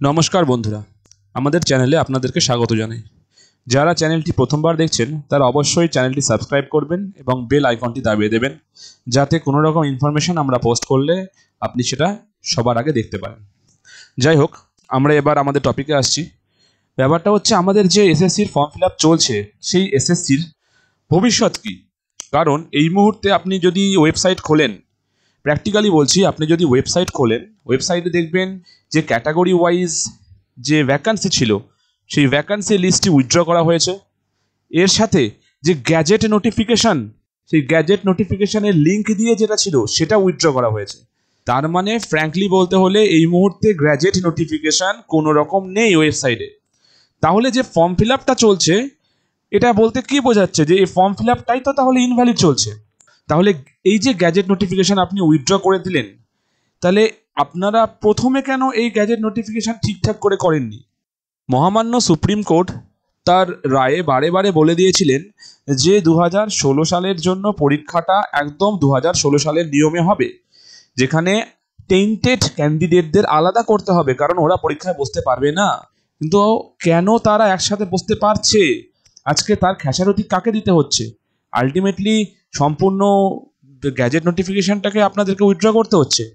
নমস্কার বন্ধুরা, আমাদের চ্যানেলে আপনাদেরকে স্বাগত জানাই। যারা চ্যানেলটি প্রথমবার দেখছেন তারা অবশ্যই চ্যানেলটি সাবস্ক্রাইব করবেন এবং বেল আইকনটি দাবিয়ে দেবেন, যাতে কোনো রকম ইনফরমেশন আমরা পোস্ট করলে আপনি সেটা সবার আগে দেখতে পারেন। যাই হোক, আমরা এবার আমাদের টপিকে আসছি। ব্যাপারটা হচ্ছে, আমাদের যে এসএসসির ফর্ম ফিল আপ চলছে, সেই এসএসসির ভবিষ্যৎ কী? কারণ এই মুহূর্তে আপনি যদি ওয়েবসাইট খোলেন, প্র্যাকটিক্যালি বলছি, আপনি যদি ওয়েবসাইট খোলেন, ওয়েবসাইটে দেখবেন যে ক্যাটাগরি ওয়াইজ যে ভ্যাকান্সি ছিল, সেই ভ্যাকান্সি লিস্টটি উইথড্র করা হয়েছে। এর সাথে যে গ্যাজেট নোটিফিকেশান, সেই গ্যাজেট নোটিফিকেশানের লিঙ্ক দিয়ে যেটা ছিল সেটা উইথড্র করা হয়েছে। তার মানে ফ্র্যাঙ্কলি বলতে হলে এই মুহূর্তে গ্যাজেট নোটিফিকেশান কোনো রকম নেই ওয়েবসাইটে। তাহলে যে ফর্ম ফিল আপটা চলছে, এটা বলতে কি বোঝাচ্ছে? যে এই ফর্ম ফিল আপটাই তো তাহলে ইনভ্যালিড চলছে। তাহলে এই যে গ্যাজেট নোটিফিকেশান আপনি উইথড্র করে দিলেন, তাহলে আপনারা প্রথমে কেন এই গ্যাজেট নোটিফিকেশান ঠিকঠাক করে করেননি? মহামান্য সুপ্রিম কোর্ট তার রায়ে বারে বারে বলে দিয়েছিলেন যে 2016 সালের জন্য পরীক্ষাটা একদম 2016 সালের নিয়মে হবে, যেখানে টেন্টেড ক্যান্ডিডেটদের আলাদা করতে হবে, কারণ ওরা পরীক্ষায় বসতে পারবে না। কিন্তু কেন তারা একসাথে বসতে পারছে? আজকে তার খেসারতি কাকে দিতে হচ্ছে? আলটিমেটলি সম্পূর্ণ গ্যাজেট নোটিফিকেশনটাকে আপনাদেরকে উইথড্র করতে হচ্ছে।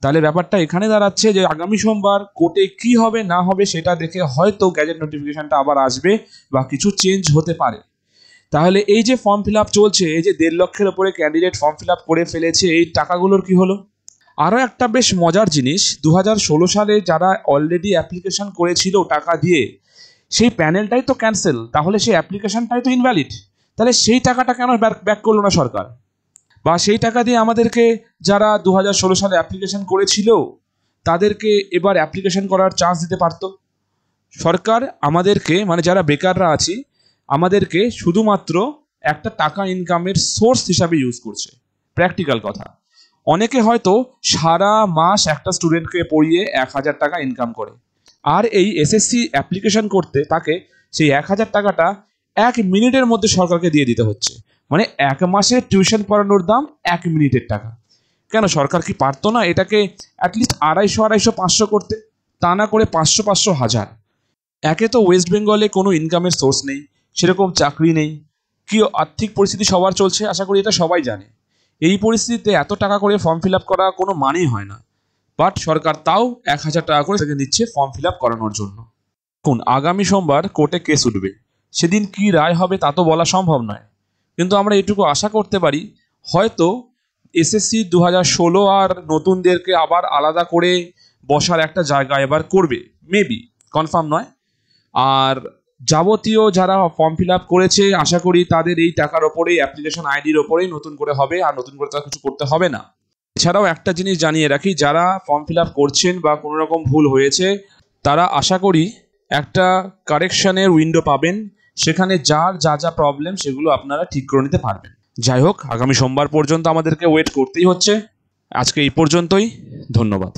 তাহলে ব্যাপারটা এখানে দাঁড়াচ্ছে যে আগামী সোমবার কোর্টে কি হবে না হবে সেটা দেখে হয়তো গ্যাজেট নোটিফিকেশনটা আবার আসবে বা কিছু চেঞ্জ হতে পারে। তাহলে এই যে ফর্ম ফিল আপ চলছে, এই যে 1.5 লক্ষের ওপরে ক্যান্ডিডেট ফর্ম ফিল আপ করে ফেলেছে, এই টাকাগুলোর কি হলো? আরও একটা বেশ মজার জিনিস, 2016 সালে যারা অলরেডি অ্যাপ্লিকেশন করেছিল টাকা দিয়ে, সেই প্যানেলটাই তো ক্যান্সেল, তাহলে সেই অ্যাপ্লিকেশনটাই তো ইনভ্যালিড। তাহলে সেই টাকাটা কেন ব্যাক করলো না সরকার? বা সেই টাকা দিয়ে আমাদেরকে, যারা 2016 সালে অ্যাপ্লিকেশন করেছিল, তাদেরকে এবার অ্যাপ্লিকেশন করার চান্স দিতে পারত সরকার। আমাদেরকে, মানে যারা বেকাররা আছি, আমাদেরকে শুধুমাত্র একটা টাকা ইনকামের সোর্স হিসাবে ইউজ করছে। প্র্যাকটিক্যাল কথা, অনেকে হয়তো সারা মাস একটা স্টুডেন্টকে পড়িয়ে 1000 টাকা ইনকাম করে, আর এই এসএসসি অ্যাপ্লিকেশন করতে তাকে সেই 1000 টাকাটা 1 মিনিটের মধ্যে সরকারকে দিয়ে দিতে হচ্ছে। মানে 1 মাসের টিউশন পড়ানোর দাম 1 মিনিটের টাকা। কেন সরকার কি পারতো না এটাকে অ্যাটলিস্ট 250-500 করতে? তা না করে 500-1000। একে তো ওয়েস্ট বেঙ্গলে কোনো ইনকামের সোর্স নেই, সেরকম চাকরি নেই, কি আর্থিক পরিস্থিতি সবার চলছে, আশা করি এটা সবাই জানে। এই পরিস্থিতিতে এত টাকা করে ফর্ম ফিল আপ করা কোনো মানেই হয় না, বাট সরকার তাও 1000 টাকা করে থেকে নিচ্ছে ফর্ম ফিল আপ করানোর জন্য। এখন আগামী সোমবার কোর্টে কেস উঠবে, সেদিন কি রায় হবে তা তো বলা সম্ভব নয়, কিন্তু আমরা এটুকু আশা করতে পারি, হয়তো এসএসসি 2016 আর নতুনদেরকে আবার আলাদা করে বসার একটা জায়গা এবার করবে, মেবি, কনফার্ম নয়। আর যাবতীয় যারা ফর্ম ফিল আপ করেছে, আশা করি তাদের এই টাকার ওপরেই, অ্যাপ্লিকেশন আইডির ওপরেই নতুন করে হবে, আর নতুন করে তারা কিছু করতে হবে না। এছাড়াও একটা জিনিস জানিয়ে রাখি, যারা ফর্ম ফিল আপ করছেন বা কোনো রকম ভুল হয়েছে, তারা আশা করি একটা কারেকশনের উইন্ডো পাবেন, সেখানে যার যা যা প্রবলেম সেগুলো আপনারা ঠিক করে নিতে পারবেন। যাই হোক, আগামী সোমবার পর্যন্ত আমাদেরকে ওয়েট করতেই হচ্ছে। আজকে এই পর্যন্তই, ধন্যবাদ।